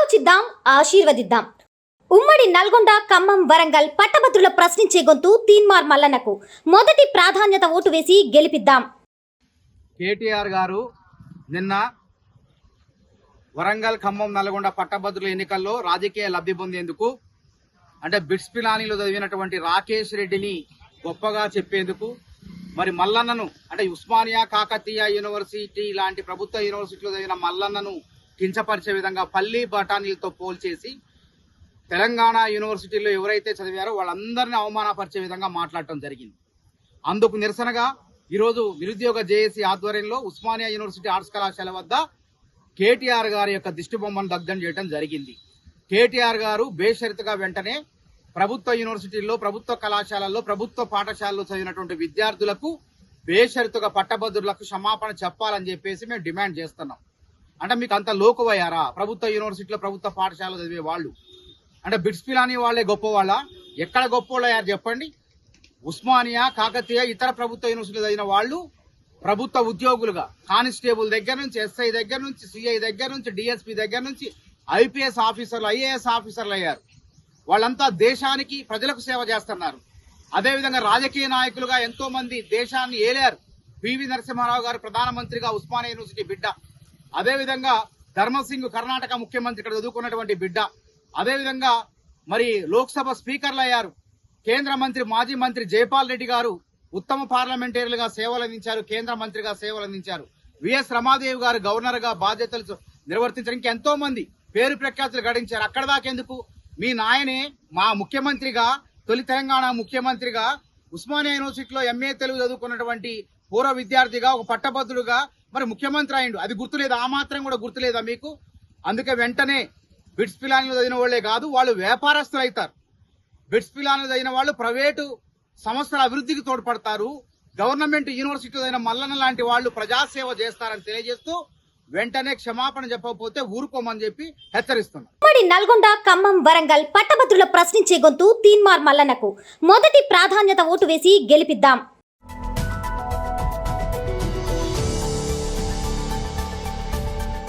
ఆలోచిద్దాం, ఆశీర్వదిద్దాం. ఉమ్మడి నల్గొండ, ఖమ్మం, వరంగల్ పట్టభద్రుల ప్రశ్నించే గొంతు తీన్మార్ మల్లన్నకు మొదటి ప్రాధాన్యత ఓటు వేసి గెలిపిద్దాం. కేటీఆర్ గారు నిన్న వరంగల్, ఖమ్మం, నల్గొండ పట్టభద్రుల ఎన్నికల్లో రాజకీయ లబ్ధి పొందేందుకు అంటే బిట్స్ పిలానీలో చదివినటువంటి రాకేష్ రెడ్డిని గొప్పగా చెప్పేందుకు మరి మల్లన్నను అంటే ఉస్మానియా, కాకతీయ యూనివర్సిటీ లాంటి ప్రభుత్వ యూనివర్సిటీలో చదివిన మల్లన్నను కించపరిచే విధంగా పల్లి బఠానీలతో పోల్చేసి తెలంగాణ యూనివర్సిటీలో ఎవరైతే చదివారో వాళ్ళందరినీ అవమానపరిచే విధంగా మాట్లాడటం జరిగింది. అందుకు నిరసనగా ఈరోజు నిరుద్యోగ జేఏసీ ఆధ్వర్యంలో ఉస్మానియా యూనివర్సిటీ ఆర్ట్స్ కళాశాల వద్ద కేటీఆర్ గారి యొక్క దిష్టి బొమ్మను దగ్ధం చేయడం జరిగింది. కేటీఆర్ గారు బేషరతుగా వెంటనే ప్రభుత్వ యూనివర్సిటీల్లో, ప్రభుత్వ కళాశాలల్లో, ప్రభుత్వ పాఠశాలలో చదివినటువంటి విద్యార్థులకు బేషరతుగా పట్టభద్రులకు క్షమాపణ చెప్పాలని చెప్పేసి మేము డిమాండ్ చేస్తున్నాం. అంటే మీకు అంత లోకువయ్యారా? ప్రభుత్వ యూనివర్సిటీలో, ప్రభుత్వ పాఠశాలలో చదివే వాళ్ళు అంటే బిట్స్ పిలానీ వాళ్లే గొప్పవాళ్ళ? ఎక్కడ గొప్పవాళ్ళయ్యారు చెప్పండి? ఉస్మానియా, కాకతీయ, ఇతర ప్రభుత్వ యూనివర్సిటీలో చదివిన వాళ్ళు ప్రభుత్వ ఉద్యోగులుగా కానిస్టేబుల్ దగ్గర నుంచి, ఎస్ఐ దగ్గర నుంచి, సిఐ దగ్గర నుంచి, డిఎస్పీ దగ్గర నుంచి ఐపీఎస్ ఆఫీసర్లు, ఐఏఎస్ ఆఫీసర్లు అయ్యారు. వాళ్ళంతా దేశానికి, ప్రజలకు సేవ చేస్తున్నారు. అదేవిధంగా రాజకీయ నాయకులుగా ఎంతో మంది దేశాన్ని ఏలారు. పివి నరసింహారావు గారు ప్రధానమంత్రిగా ఉస్మానియా యూనివర్సిటీ బిడ్డ. అదేవిధంగా ధర్మసింగ్ కర్ణాటక ముఖ్యమంత్రి ఇక్కడ చదువుకున్నటువంటి బిడ్డ. అదేవిధంగా మరి లోక్సభ స్పీకర్లు అయ్యారు. కేంద్ర మంత్రి, మాజీ మంత్రి జైపాల్ రెడ్డి గారు ఉత్తమ పార్లమెంటరీలుగా సేవలు అందించారు, కేంద్ర మంత్రిగా సేవలు అందించారు. విఎస్ రమాదేవి గారు గవర్నర్ గా బాధ్యతలు నిర్వర్తించారు. ఇంకెంతో మంది పేరు ప్రఖ్యాతులు గడించారు. అక్కడ దాకెందుకు? మీ నాయనే మా ముఖ్యమంత్రిగా, తొలి తెలంగాణ ముఖ్యమంత్రిగా ఉస్మానియా యూనివర్సిటీలో ఎంఏ తెలుగు చదువుకున్నటువంటి పూర్వ విద్యార్థిగా, ఒక పట్టభద్రుడుగా మరి ముఖ్యమంత్రి అయిండు. అది గుర్తులేదు? ఆ మాత్రం కూడా గుర్తులేదా మీకు? అందుకే వెంటనే బిట్స్ పిలానీలో చదివిన వాళ్లే కాదు, వాళ్ళు వ్యాపారస్తులు అవుతారు. బిట్స్ పిలానీలో చదివిన వాళ్ళు ప్రైవేటు సంస్థల అభివృద్ధికి తోడ్పడతారు. గవర్నమెంట్ యూనివర్సిటీలో చదివిన మల్లన్న లాంటి వాళ్ళు ప్రజాసేవ చేస్తారని తెలియజేస్తూ వెంటనే క్షమాపణ చెప్పకపోతే ఊరుకోమని చెప్పి హెచ్చరిస్తున్నారు. ఉమ్మడి నల్గొండ, ఖమ్మం, వరంగల్ పట్టభద్రుల ప్రశ్నించే గొంతు తీన్మార్ మల్లన్నకు మొదటి ప్రాధాన్యత ఓటు వేసి గెలిపిద్దాం.